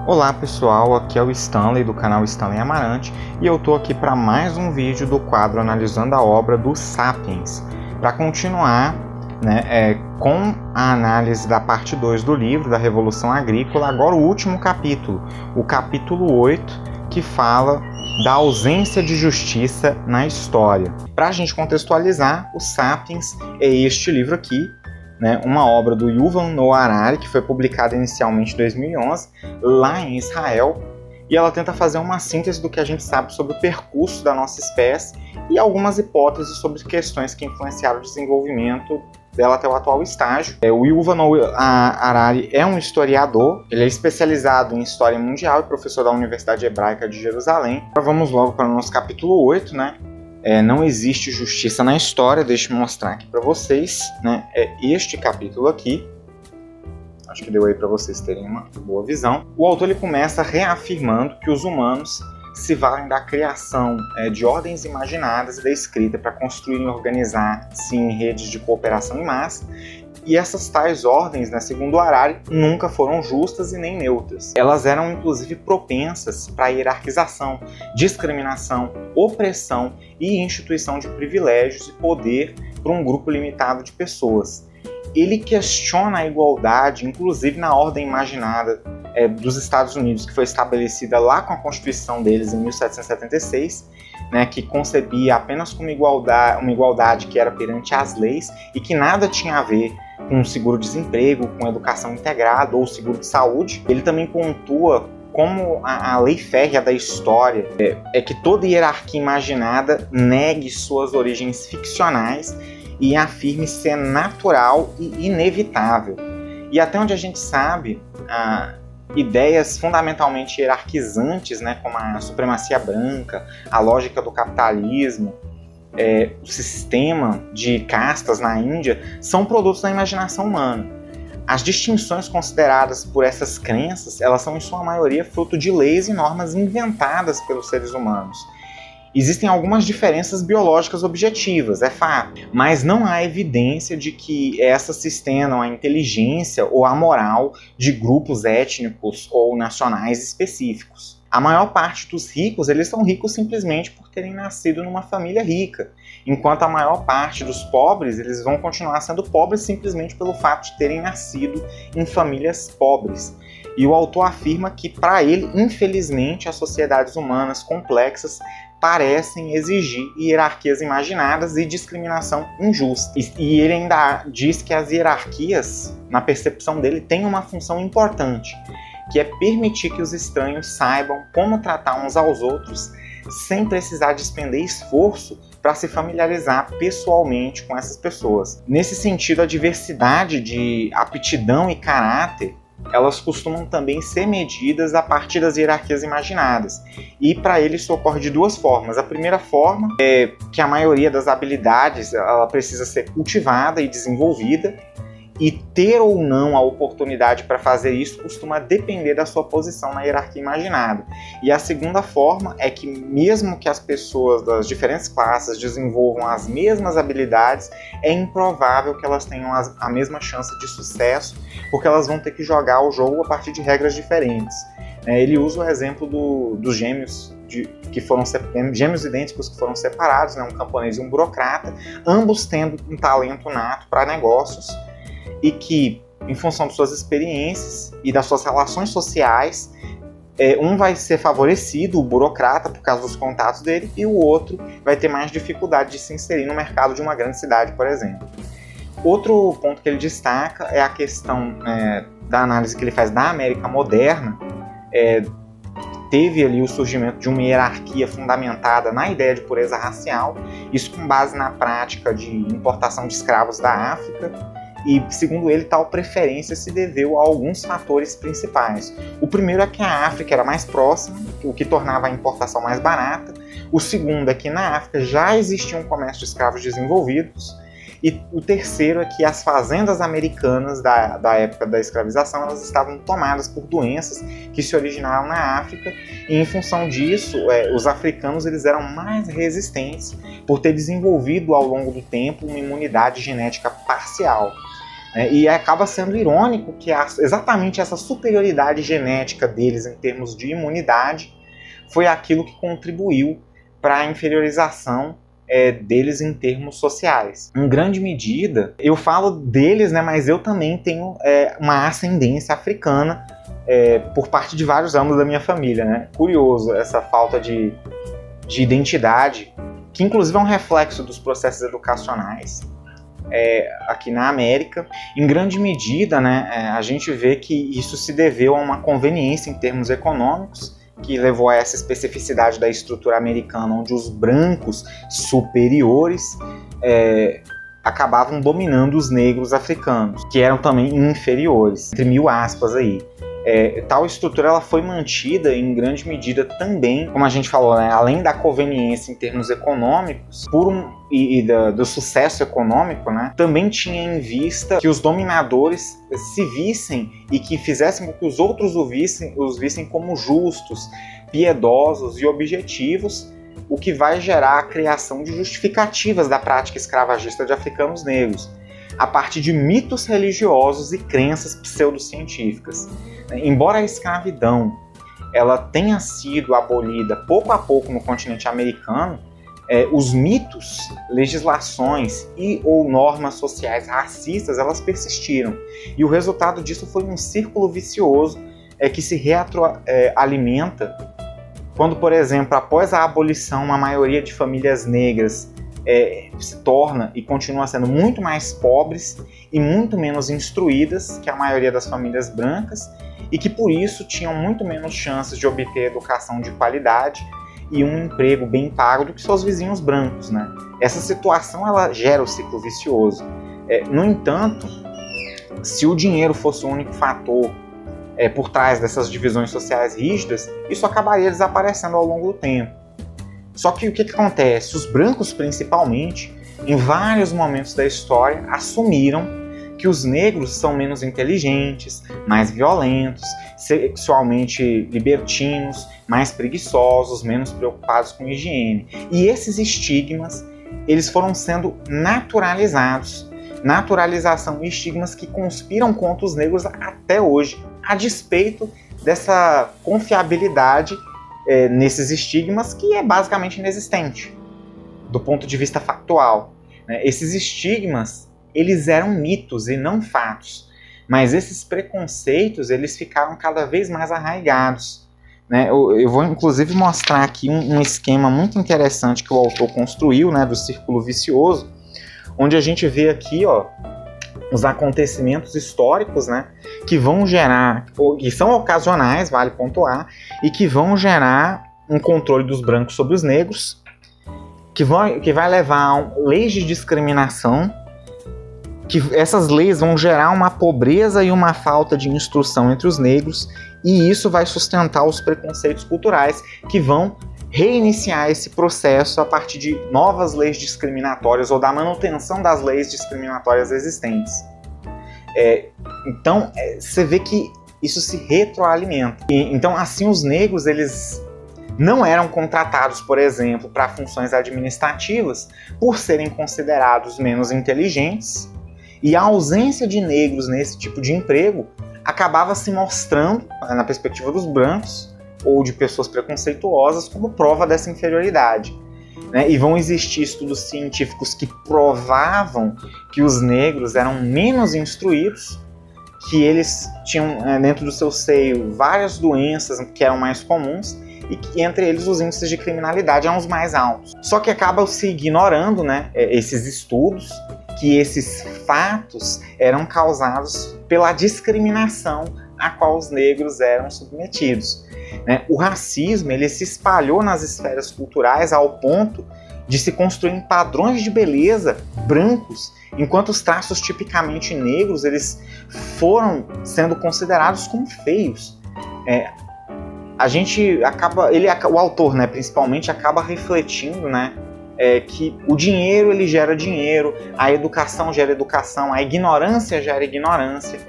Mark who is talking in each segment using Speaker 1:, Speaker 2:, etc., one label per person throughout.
Speaker 1: Olá pessoal, aqui é o Stanley do canal Stanley Amarante e eu tô aqui para mais um vídeo do quadro analisando a obra do Sapiens, para continuar com a análise da parte 2 do livro da Revolução Agrícola, agora o último capítulo, o capítulo 8, que fala da ausência de justiça na história. Para a gente contextualizar, o Sapiens é este livro aqui, uma obra do Yuval Noah Harari, que foi publicada inicialmente em 2011, lá em Israel, e ela tenta fazer uma síntese do que a gente sabe sobre o percurso da nossa espécie e algumas hipóteses sobre questões que influenciaram o desenvolvimento dela até o atual estágio. O Yuval Noah Harari é um historiador, ele é especializado em História Mundial e professor da Universidade Hebraica de Jerusalém. Agora vamos logo para o nosso capítulo 8, não existe justiça na história. Deixa eu mostrar aqui para vocês, é este capítulo aqui. Acho que deu aí para vocês terem uma boa visão. O autor ele começa reafirmando que os humanos se valem da criação de ordens imaginadas e da escrita para construir e organizar-se em redes de cooperação em massa. E essas tais ordens, segundo Harari, nunca foram justas e nem neutras. Elas eram inclusive propensas para hierarquização, discriminação, opressão e instituição de privilégios e poder para um grupo limitado de pessoas. Ele questiona a igualdade, inclusive na ordem imaginada dos Estados Unidos, que foi estabelecida lá com a Constituição deles em 1776, que concebia apenas como uma igualdade que era perante as leis e que nada tinha a ver com seguro-desemprego, com educação integrada ou seguro de saúde. Ele também pontua como a lei férrea da história é que toda hierarquia imaginada negue suas origens ficcionais e afirme ser natural e inevitável. E até onde a gente sabe, ideias fundamentalmente hierarquizantes, como a supremacia branca, a lógica do capitalismo, o sistema de castas na Índia, são produtos da imaginação humana. As distinções consideradas por essas crenças, elas são em sua maioria fruto de leis e normas inventadas pelos seres humanos. Existem algumas diferenças biológicas objetivas, é fato, mas não há evidência de que essas se estendam à inteligência ou à moral de grupos étnicos ou nacionais específicos. A maior parte dos ricos, eles são ricos simplesmente por terem nascido numa família rica, enquanto a maior parte dos pobres, eles vão continuar sendo pobres simplesmente pelo fato de terem nascido em famílias pobres. E o autor afirma que, para ele, infelizmente, as sociedades humanas complexas parecem exigir hierarquias imaginadas e discriminação injusta. E ele ainda diz que as hierarquias, na percepção dele, têm uma função importante, que é permitir que os estranhos saibam como tratar uns aos outros sem precisar despender esforço para se familiarizar pessoalmente com essas pessoas. Nesse sentido, a diversidade de aptidão e caráter, elas costumam também ser medidas a partir das hierarquias imaginadas. E para ele isso ocorre de duas formas. A primeira forma é que a maioria das habilidades ela precisa ser cultivada e desenvolvida, e ter ou não a oportunidade para fazer isso costuma depender da sua posição na hierarquia imaginada. E a segunda forma é que, mesmo que as pessoas das diferentes classes desenvolvam as mesmas habilidades, é improvável que elas tenham a mesma chance de sucesso, porque elas vão ter que jogar o jogo a partir de regras diferentes. Ele usa o exemplo dos gêmeos gêmeos idênticos que foram separados, um camponês e um burocrata, ambos tendo um talento nato para negócios, e que, em função de suas experiências e das suas relações sociais, um vai ser favorecido, o burocrata, por causa dos contatos dele, e o outro vai ter mais dificuldade de se inserir no mercado de uma grande cidade, por exemplo. Outro ponto que ele destaca é a questão da análise que ele faz da América moderna. Teve ali o surgimento de uma hierarquia fundamentada na ideia de pureza racial, isso com base na prática de importação de escravos da África. E, segundo ele, tal preferência se deveu a alguns fatores principais. O primeiro é que a África era mais próxima, o que tornava a importação mais barata. O segundo é que na África já existia um comércio de escravos desenvolvidos. E o terceiro é que as fazendas americanas da época da escravização, elas estavam tomadas por doenças que se originaram na África, e em função disso, os africanos eles eram mais resistentes por ter desenvolvido ao longo do tempo uma imunidade genética parcial. né? E acaba sendo irônico que exatamente essa superioridade genética deles em termos de imunidade foi aquilo que contribuiu para a inferiorização deles em termos sociais. Em grande medida, eu falo deles, né, mas eu também tenho uma ascendência africana por parte de vários âmbitos da minha família, né? Curioso essa falta de identidade, que inclusive é um reflexo dos processos educacionais aqui na América. Em grande medida, né, a gente vê que isso se deveu a uma conveniência em termos econômicos, que levou a essa especificidade da estrutura americana, onde os brancos superiores acabavam dominando os negros africanos, que eram também inferiores, entre mil aspas aí. Tal estrutura ela foi mantida em grande medida também, como a gente falou, né, além da conveniência em termos econômicos do sucesso econômico, né, também tinha em vista que os dominadores se vissem e que fizessem com que os outros os vissem como justos, piedosos e objetivos, o que vai gerar a criação de justificativas da prática escravagista de africanos negros, a partir de mitos religiosos e crenças pseudocientíficas. Embora a escravidão ela tenha sido abolida pouco a pouco no continente americano, os mitos, legislações e ou normas sociais racistas elas persistiram. E o resultado disso foi um círculo vicioso que se retroalimenta quando, por exemplo, após a abolição, uma maioria de famílias negras se torna e continua sendo muito mais pobres e muito menos instruídas que a maioria das famílias brancas, e que por isso tinham muito menos chances de obter educação de qualidade e um emprego bem pago do que seus vizinhos brancos, né? Essa situação ela gera o ciclo vicioso. No entanto, se o dinheiro fosse o único fator por trás dessas divisões sociais rígidas, isso acabaria desaparecendo ao longo do tempo. Só que o que acontece? Os brancos, principalmente, em vários momentos da história, assumiram que os negros são menos inteligentes, mais violentos, sexualmente libertinos, mais preguiçosos, menos preocupados com higiene. E esses estigmas, eles foram sendo naturalizados. Naturalização e estigmas que conspiram contra os negros até hoje, a despeito dessa confiabilidade nesses estigmas que é basicamente inexistente, do ponto de vista factual. Esses estigmas eles eram mitos e não fatos, mas esses preconceitos eles ficaram cada vez mais arraigados, né? Eu vou inclusive mostrar aqui um esquema muito interessante que o autor construiu, né, do círculo vicioso, onde a gente vê aqui os acontecimentos históricos, né, que vão gerar, que são ocasionais, vale pontuar, e que vão gerar um controle dos brancos sobre os negros, que vai levar a leis de discriminação, que essas leis vão gerar uma pobreza e uma falta de instrução entre os negros, e isso vai sustentar os preconceitos culturais que vão reiniciar esse processo a partir de novas leis discriminatórias ou da manutenção das leis discriminatórias existentes. Então, você vê que isso se retroalimenta. Então, assim, os negros eles não eram contratados, por exemplo, para funções administrativas por serem considerados menos inteligentes, e a ausência de negros nesse tipo de emprego acabava se mostrando, na perspectiva dos brancos ou de pessoas preconceituosas, como prova dessa inferioridade. E vão existir estudos científicos que provavam que os negros eram menos instruídos, que eles tinham dentro do seu seio várias doenças que eram mais comuns e que entre eles os índices de criminalidade eram os mais altos. Só que acaba se ignorando, né, esses estudos, que esses fatos eram causados pela discriminação a qual os negros eram submetidos. O racismo ele se espalhou nas esferas culturais ao ponto de se construir padrões de beleza brancos, enquanto os traços tipicamente negros eles foram sendo considerados como feios. O autor, né, principalmente, acaba refletindo, né, que o dinheiro ele gera dinheiro, a educação gera educação, a ignorância gera ignorância,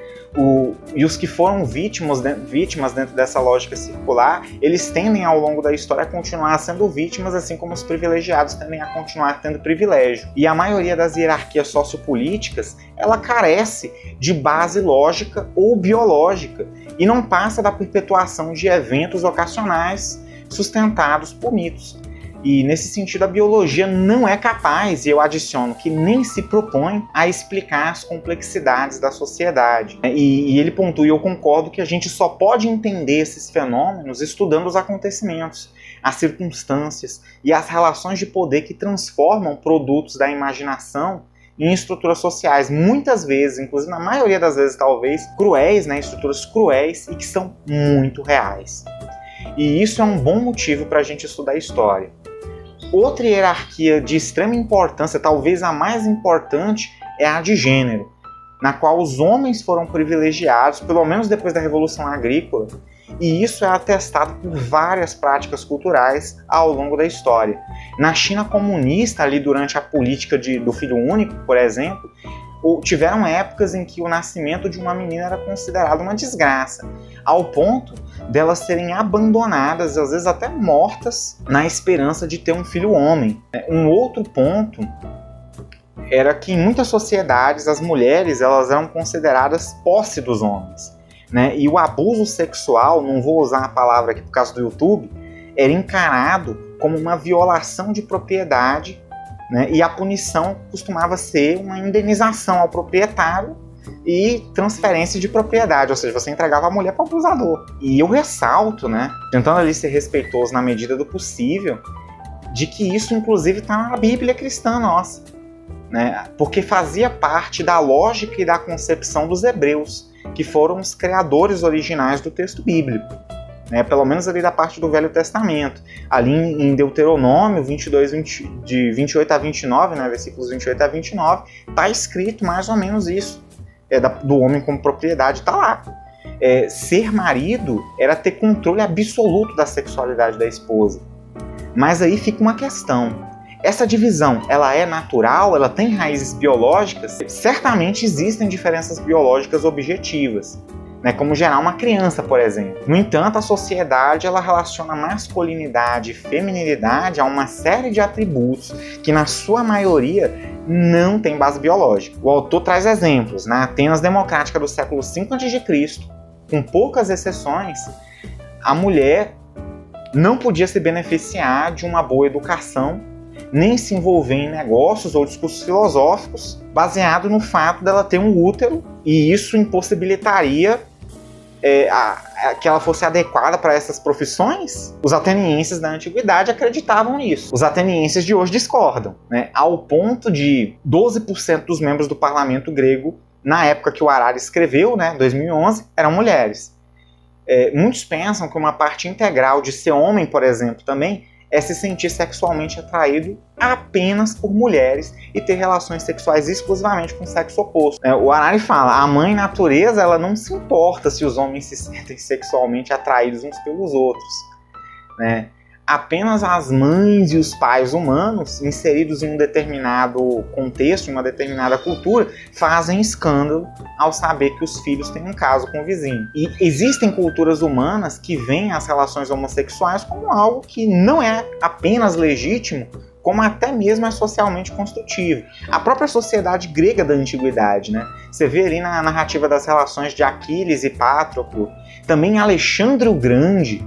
Speaker 1: E os que foram vítimas dentro dessa lógica circular, eles tendem ao longo da história a continuar sendo vítimas, assim como os privilegiados tendem a continuar tendo privilégio. E a maioria das hierarquias sociopolíticas, ela carece de base lógica ou biológica e não passa da perpetuação de eventos ocasionais sustentados por mitos. E nesse sentido a biologia não é capaz, e eu adiciono que nem se propõe a explicar as complexidades da sociedade. E ele pontua, e eu concordo, que a gente só pode entender esses fenômenos estudando os acontecimentos, as circunstâncias e as relações de poder que transformam produtos da imaginação em estruturas sociais, muitas vezes, inclusive na maioria das vezes talvez, cruéis, né, estruturas cruéis e que são muito reais. E isso é um bom motivo para a gente estudar a história. Outra hierarquia de extrema importância, talvez a mais importante, é a de gênero, na qual os homens foram privilegiados, pelo menos depois da Revolução Agrícola, e isso é atestado por várias práticas culturais ao longo da história. Na China comunista, ali durante a política do filho único, por exemplo, tiveram épocas em que o nascimento de uma menina era considerado uma desgraça, ao ponto delas serem abandonadas, às vezes até mortas, na esperança de ter um filho homem. Um outro ponto era que em muitas sociedades as mulheres elas eram consideradas posse dos homens, né? E o abuso sexual, não vou usar a palavra aqui por causa do YouTube, era encarado como uma violação de propriedade, né? E a punição costumava ser uma indenização ao proprietário e transferência de propriedade, ou seja, você entregava a mulher para o abusador. E eu ressalto, né, tentando ali ser respeitoso na medida do possível, de que isso inclusive está na Bíblia cristã nossa, né, porque fazia parte da lógica e da concepção dos hebreus, que foram os criadores originais do texto bíblico, né, pelo menos ali da parte do Velho Testamento. Ali em Deuteronômio 22, de 28 a 29, né, versículos 28 a 29, está escrito mais ou menos isso. Do homem como propriedade, está lá. Ser marido era ter controle absoluto da sexualidade da esposa. Mas aí fica uma questão. Essa divisão, ela é natural? Ela tem raízes biológicas? Certamente existem diferenças biológicas objetivas, né, como gerar uma criança, por exemplo. No entanto, a sociedade ela relaciona masculinidade e feminilidade a uma série de atributos que, na sua maioria, não tem base biológica. O autor traz exemplos. Na Atenas democrática do século V a.C., com poucas exceções, a mulher não podia se beneficiar de uma boa educação, nem se envolver em negócios ou discursos filosóficos, baseado no fato dela ter um útero, e isso impossibilitaria que ela fosse adequada para essas profissões. Os atenienses da antiguidade acreditavam nisso. Os atenienses de hoje discordam, né? Ao ponto de 12% dos membros do parlamento grego, na época que o Harari escreveu, né, 2011, eram mulheres. Muitos pensam que uma parte integral de ser homem, por exemplo, também é se sentir sexualmente atraído apenas por mulheres e ter relações sexuais exclusivamente com o sexo oposto. O Harari fala, a mãe natureza ela não se importa se os homens se sentem sexualmente atraídos uns pelos outros, né? Apenas as mães e os pais humanos, inseridos em um determinado contexto, em uma determinada cultura, fazem escândalo ao saber que os filhos têm um caso com o vizinho. E existem culturas humanas que veem as relações homossexuais como algo que não é apenas legítimo, como até mesmo é socialmente construtivo. A própria sociedade grega da antiguidade, né? Você vê ali na narrativa das relações de Aquiles e Patroclo, também Alexandre o Grande,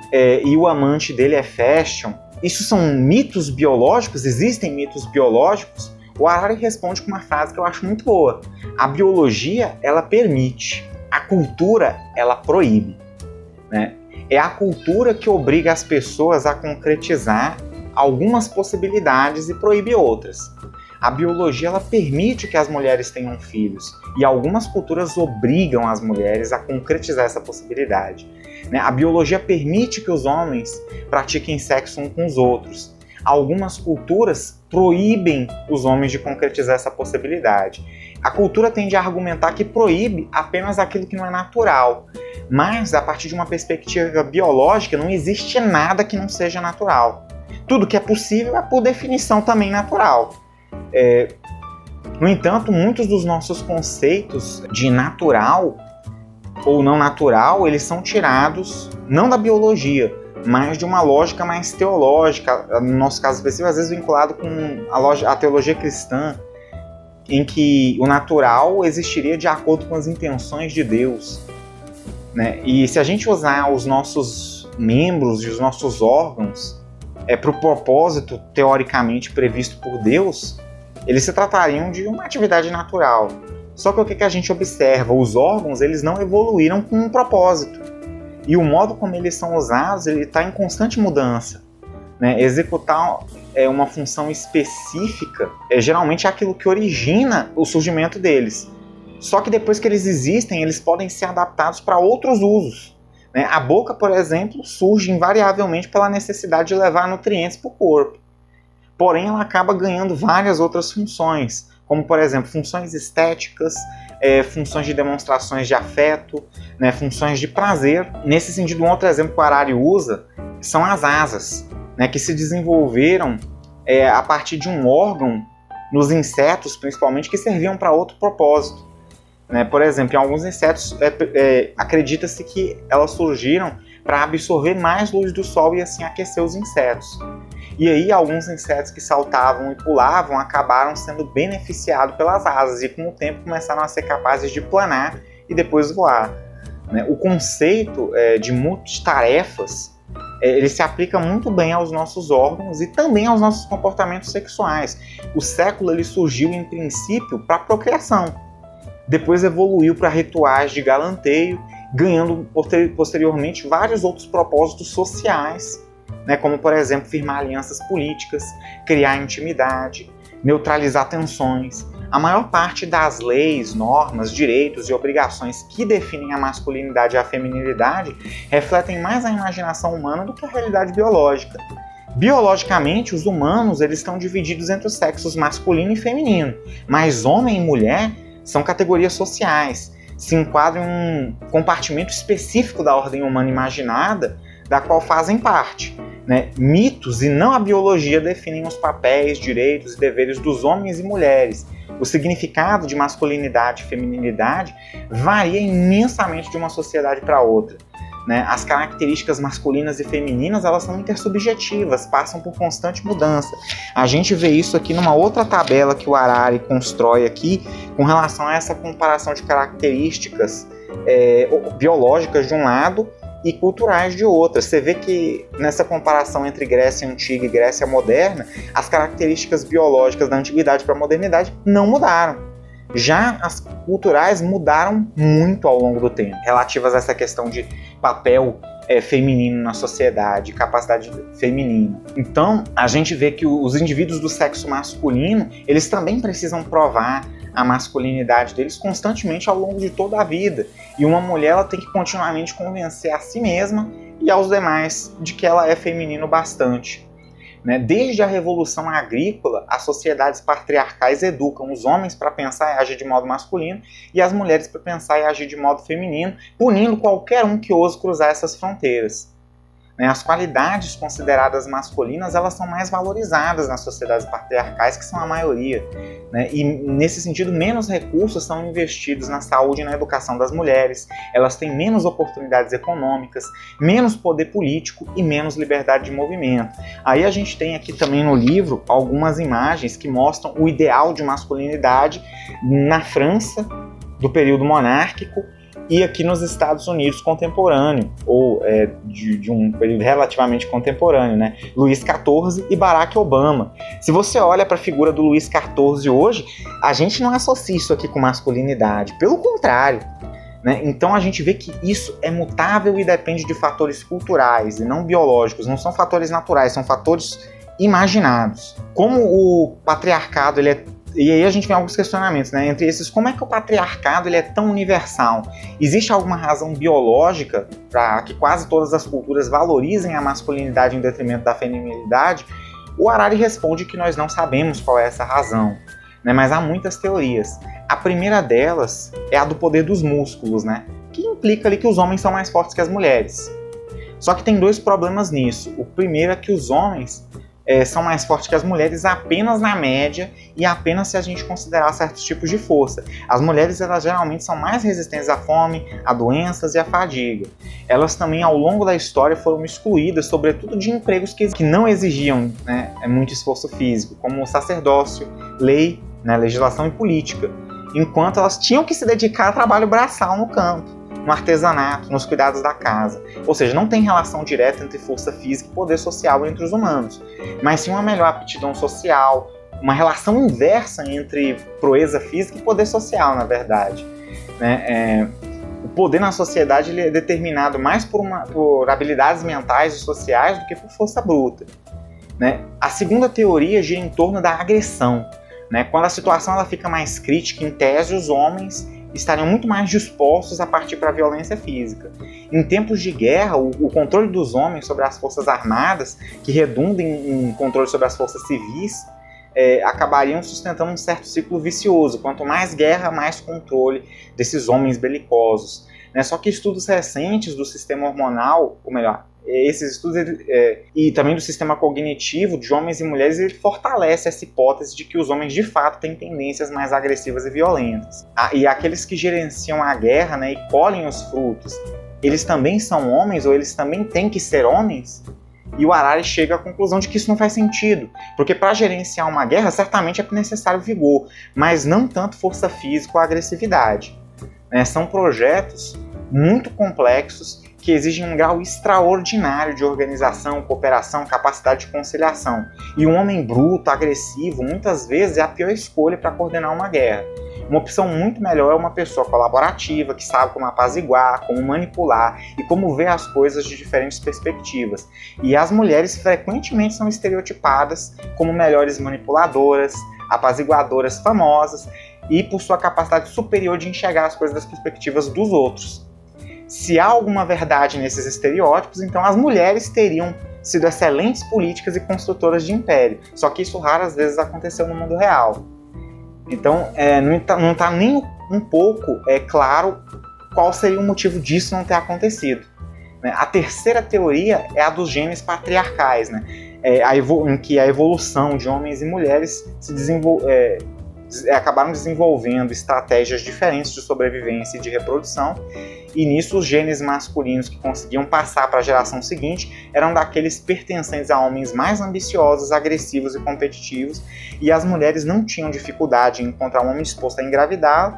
Speaker 1: e o amante dele é Festion. Isso são mitos biológicos? Existem mitos biológicos? O Harari responde com uma frase que eu acho muito boa. A biologia, ela permite. A cultura, ela proíbe, né? É a cultura que obriga as pessoas a concretizar algumas possibilidades e proíbe outras. A biologia, ela permite que as mulheres tenham filhos. E algumas culturas obrigam as mulheres a concretizar essa possibilidade. A biologia permite que os homens pratiquem sexo uns com os outros. Algumas culturas proíbem os homens de concretizar essa possibilidade. A cultura tende a argumentar que proíbe apenas aquilo que não é natural. Mas, a partir de uma perspectiva biológica, não existe nada que não seja natural. Tudo que é possível é, por definição, também natural. No entanto, muitos dos nossos conceitos de natural ou não natural, eles são tirados não da biologia, mas de uma lógica mais teológica, no nosso caso específico, às vezes vinculado com a teologia cristã, em que o natural existiria de acordo com as intenções de Deus, né? E se a gente usar os nossos membros e os nossos órgãos para o propósito teoricamente previsto por Deus, eles se tratariam de uma atividade natural. Só que o que a gente observa? Os órgãos, eles não evoluíram com um propósito. E o modo como eles são usados, ele está em constante mudança, né? Executar uma função específica geralmente é aquilo que origina o surgimento deles. Só que depois que eles existem, eles podem ser adaptados para outros usos, né? A boca, por exemplo, surge invariavelmente pela necessidade de levar nutrientes para o corpo. Porém, ela acaba ganhando várias outras funções, como, por exemplo, funções estéticas, funções de demonstrações de afeto, né, funções de prazer. Nesse sentido, um outro exemplo que o Harari usa são as asas, né, que se desenvolveram a partir de um órgão nos insetos, principalmente, que serviam para outro propósito. Né? Por exemplo, em alguns insetos, acredita-se que elas surgiram para absorver mais luz do sol e assim aquecer os insetos. E aí, alguns insetos que saltavam e pulavam acabaram sendo beneficiados pelas asas e, com o tempo, começaram a ser capazes de planar e depois voar. Né? O conceito de multitarefas ele se aplica muito bem aos nossos órgãos e também aos nossos comportamentos sexuais. O século ele surgiu, em princípio, para a procriação. Depois evoluiu para rituais de galanteio, ganhando posteriormente vários outros propósitos sociais, né, como, por exemplo, firmar alianças políticas, criar intimidade, neutralizar tensões. A maior parte das leis, normas, direitos e obrigações que definem a masculinidade e a feminilidade refletem mais a imaginação humana do que a realidade biológica. Biologicamente, os humanos eles estão divididos entre os sexos masculino e feminino, mas homem e mulher são categorias sociais, se enquadram em um compartimento específico da ordem humana imaginada, da qual fazem parte. Né? Mitos e não a biologia definem os papéis, direitos e deveres dos homens e mulheres. O significado de masculinidade e feminilidade varia imensamente de uma sociedade para outra. Né? As características masculinas e femininas elas são intersubjetivas, passam por constante mudança. A gente vê isso aqui numa outra tabela que o Harari constrói aqui com relação a essa comparação de características biológicas de um lado e culturais de outra. Você vê que nessa comparação entre Grécia Antiga e Grécia Moderna, as características biológicas da antiguidade para a modernidade não mudaram. Já as culturais mudaram muito ao longo do tempo, relativas a essa questão de papel feminino na sociedade, capacidade feminina. Então, a gente vê que os indivíduos do sexo masculino, eles também precisam provar a masculinidade deles constantemente ao longo de toda a vida. E uma mulher ela tem que continuamente convencer a si mesma e aos demais de que ela é feminino bastante. Né? Desde a Revolução Agrícola, as sociedades patriarcais educam os homens para pensar e agir de modo masculino e as mulheres para pensar e agir de modo feminino, punindo qualquer um que ouse cruzar essas fronteiras. As qualidades consideradas masculinas elas são mais valorizadas nas sociedades patriarcais, que são a maioria. E, nesse sentido, menos recursos são investidos na saúde e na educação das mulheres, elas têm menos oportunidades econômicas, menos poder político e menos liberdade de movimento. Aí a gente tem aqui também no livro algumas imagens que mostram o ideal de masculinidade na França do período monárquico, e aqui nos Estados Unidos contemporâneo, ou de um período relativamente contemporâneo, né? Luís XIV e Barack Obama. Se você olha para a figura do Luís XIV hoje, a gente não associa isso aqui com masculinidade, pelo contrário. Né? Então a gente vê que isso é mutável e depende de fatores culturais e não biológicos, não são fatores naturais, são fatores imaginados. Como o patriarcado ele é. E aí a gente tem alguns questionamentos, né? Entre esses, como é que o patriarcado ele é tão universal? Existe alguma razão biológica para que quase todas as culturas valorizem a masculinidade em detrimento da feminilidade? O Harari responde que nós não sabemos qual é essa razão, né? Mas há muitas teorias. A primeira delas é a do poder dos músculos, né? Que implica ali que os homens são mais fortes que as mulheres. Só que tem dois problemas nisso. O primeiro é que os homens são mais fortes que as mulheres apenas na média e apenas se a gente considerar certos tipos de força. As mulheres, elas geralmente são mais resistentes à fome, a doenças e à fadiga. Elas também, ao longo da história, foram excluídas, sobretudo de empregos que não exigiam, né, muito esforço físico, como o sacerdócio, lei, né, legislação e política, enquanto elas tinham que se dedicar a trabalho braçal no campo, no artesanato, nos cuidados da casa. Ou seja, não tem relação direta entre força física e poder social entre os humanos, mas sim uma melhor aptidão social, uma relação inversa entre proeza física e poder social, na verdade. Né? O poder na sociedade ele é determinado mais por habilidades mentais e sociais do que por força bruta. Né? A segunda teoria gira em torno da agressão. Né? Quando a situação ela fica mais crítica, em tese, os homens estariam muito mais dispostos a partir para a violência física. Em tempos de guerra, o controle dos homens sobre as forças armadas, que redunda em controle sobre as forças civis, acabariam sustentando um certo ciclo vicioso. Quanto mais guerra, mais controle desses homens belicosos. Né? Só que estudos recentes do sistema hormonal, ou melhor, esses estudos e também do sistema cognitivo de homens e mulheres, ele fortalece essa hipótese de que os homens de fato têm tendências mais agressivas e violentas. E aqueles que gerenciam a guerra, né, e colhem os frutos, eles também são homens ou eles também têm que ser homens? E o Harari chega à conclusão de que isso não faz sentido, porque para gerenciar uma guerra certamente é necessário vigor, mas não tanto força física ou agressividade. São projetos muito complexos que exigem um grau extraordinário de organização, cooperação, capacidade de conciliação. E um homem bruto, agressivo, muitas vezes é a pior escolha para coordenar uma guerra. Uma opção muito melhor é uma pessoa colaborativa, que sabe como apaziguar, como manipular e como ver as coisas de diferentes perspectivas. E as mulheres frequentemente são estereotipadas como melhores manipuladoras, apaziguadoras famosas e por sua capacidade superior de enxergar as coisas das perspectivas dos outros. Se há alguma verdade nesses estereótipos, então as mulheres teriam sido excelentes políticas e construtoras de império. Só que isso raras vezes aconteceu no mundo real. Então, não está nem um pouco claro qual seria o motivo disso não ter acontecido. A terceira teoria é a dos genes patriarcais, né? Em que a evolução de homens e mulheres acabaram desenvolvendo estratégias diferentes de sobrevivência e de reprodução, e nisso os genes masculinos que conseguiam passar para a geração seguinte eram daqueles pertencentes a homens mais ambiciosos, agressivos e competitivos, e as mulheres não tinham dificuldade em encontrar um homem disposto a engravidar,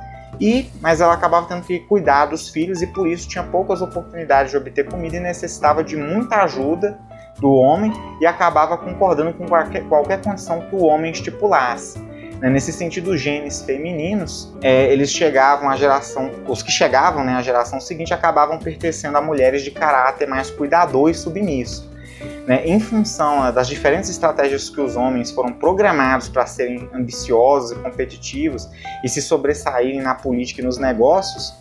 Speaker 1: mas ela acabava tendo que cuidar dos filhos e por isso tinha poucas oportunidades de obter comida e necessitava de muita ajuda do homem e acabava concordando com qualquer condição que o homem estipulasse. Nesse sentido, os genes femininos, eles chegavam à geração, os que chegavam, né, à geração seguinte acabavam pertencendo a mulheres de caráter mais cuidador e submisso. Em função das diferentes estratégias que os homens foram programados para serem ambiciosos e competitivos e se sobressaírem na política e nos negócios,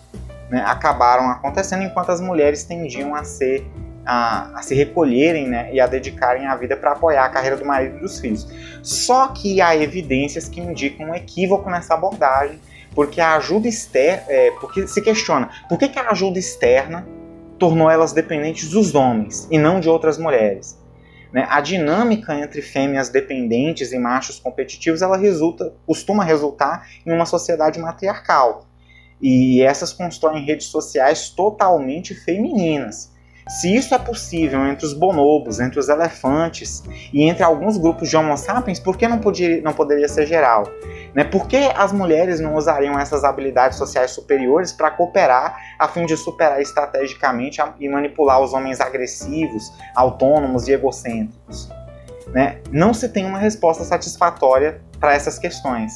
Speaker 1: né, acabaram acontecendo, enquanto as mulheres tendiam a se recolherem, né, e a dedicarem a vida para apoiar a carreira do marido e dos filhos. Só que há evidências que indicam um equívoco nessa abordagem, porque a ajuda externa, porque se questiona por que a ajuda externa tornou elas dependentes dos homens e não de outras mulheres. A dinâmica entre fêmeas dependentes e machos competitivos ela costuma resultar em uma sociedade matriarcal, e essas constroem redes sociais totalmente femininas. Se isso é possível entre os bonobos, entre os elefantes e entre alguns grupos de Homo sapiens, por que não poderia ser geral? Por que as mulheres não usariam essas habilidades sociais superiores para cooperar a fim de superar estrategicamente e manipular os homens agressivos, autônomos e egocêntricos? Não se tem uma resposta satisfatória para essas questões.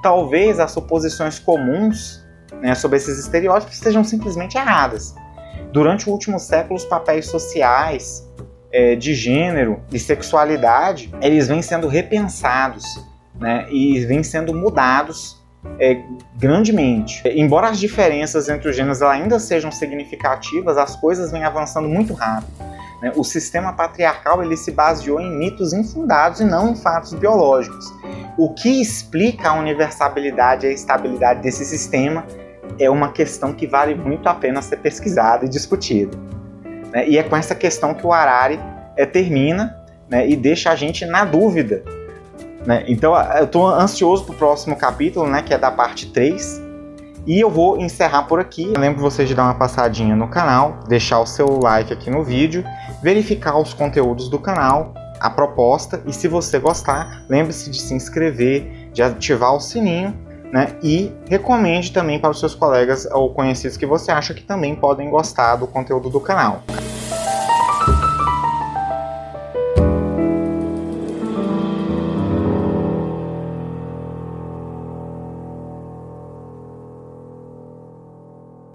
Speaker 1: Talvez as suposições comuns, sobre esses estereótipos sejam simplesmente erradas. Durante o último século, os papéis sociais de gênero e sexualidade, eles vêm sendo repensados, né, e vêm sendo mudados grandemente. Embora as diferenças entre os gêneros ainda sejam significativas, as coisas vêm avançando muito rápido. O sistema patriarcal ele se baseou em mitos infundados e não em fatos biológicos. O que explica a universalidade e a estabilidade desse sistema é uma questão que vale muito a pena ser pesquisada e discutida. E é com essa questão que o Harari termina, né, e deixa a gente na dúvida, né? Então eu estou ansioso para o próximo capítulo, né, que é da parte 3. E eu vou encerrar por aqui. Lembro vocês de dar uma passadinha no canal, deixar o seu like aqui no vídeo, verificar os conteúdos do canal, a proposta, e se você gostar, lembre-se de se inscrever, de ativar o sininho, né? E recomende também para os seus colegas ou conhecidos que você acha que também podem gostar do conteúdo do canal.